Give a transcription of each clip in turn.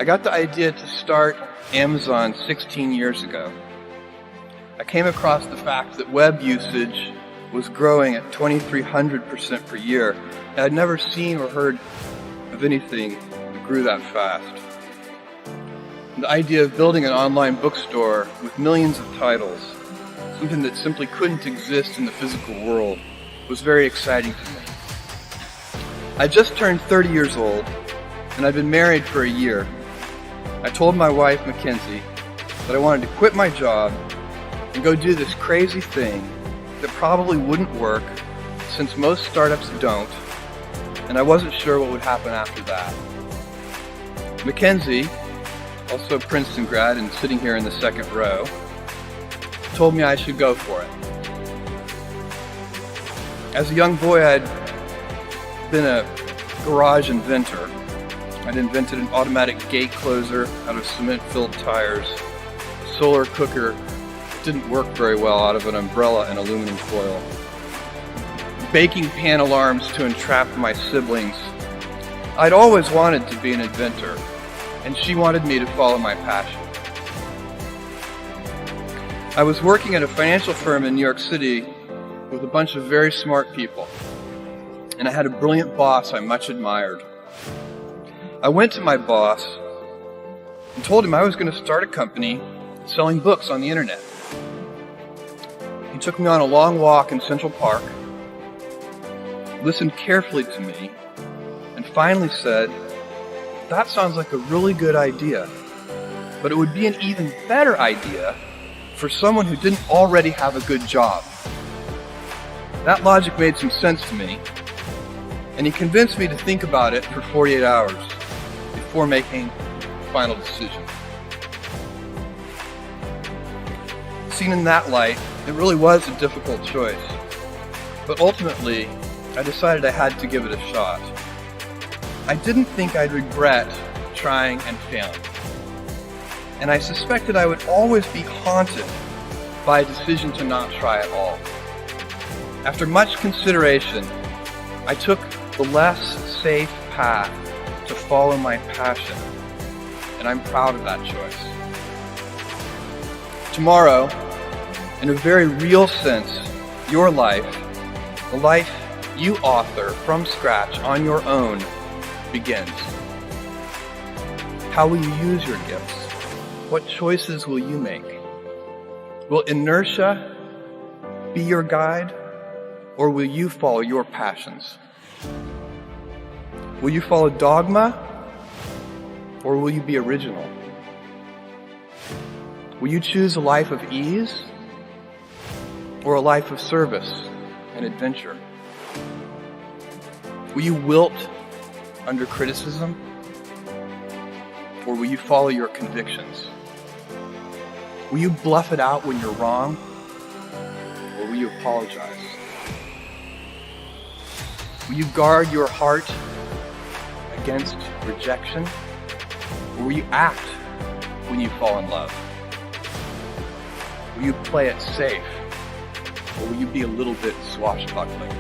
I got the idea to start Amazon 16 years ago. I came across the fact that web usage was growing at 2,300% per year. And I'd never seen or heard of anything that grew that fast. The idea of building an online bookstore with millions of titles, something that simply couldn't exist in the physical world, was very exciting to me. I just turned 30 years old, and I'd been married for a year. I told my wife, Mackenzie, that I wanted to quit my job and go do this crazy thing that probably wouldn't work, since most startups don't, and I wasn't sure what would happen after that. Mackenzie, also a Princeton grad and sitting here in the second row, told me I should go for it. As a young boy, I'd been a garage inventor. I'd invented an automatic gate closer out of cement-filled tires, a solar cooker that didn't work very well out of an umbrella and aluminum foil, baking pan alarms to entrap my siblings. I'd always wanted to be an inventor, and she wanted me to follow my passion. I was working at a financial firm in New York City with a bunch of very smart people, and I had a brilliant boss I much admired. I went to my boss and told him I was going to start a company selling books on the internet. He took me on a long walk in Central Park, listened carefully to me, and finally said, "That sounds like a really good idea, but it would be an even better idea for someone who didn't already have a good job." That logic made some sense to me, and he convinced me to think about it for 48 hours before making the final decision. Seen in that light, it really was a difficult choice, but ultimately, I decided I had to give it a shot. I didn't think I'd regret trying and failing, and I suspected I would always be haunted by a decision to not try at all. After much consideration, I took the less safe path to follow my passion, and I'm proud of that choice. Tomorrow, in a very real sense, your life, the life you author from scratch on your own, begins. How will you use your gifts? What choices will you make? Will inertia be your guide, or will you follow your passions? Will you follow dogma, or will you be original? Will you choose a life of ease, or a life of service and adventure? Will you wilt under criticism, or will you follow your convictions? Will you bluff it out when you're wrong, or will you apologize? Will you guard your heart against rejection, or will you act when you fall in love? Will you play it safe, or will you be a little bit swashbuckling?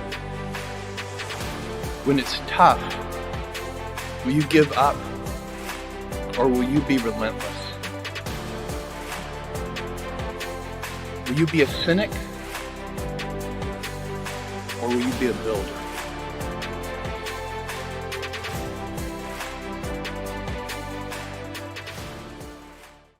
When it's tough, will you give up, or will you be relentless? Will you be a cynic, or will you be a builder?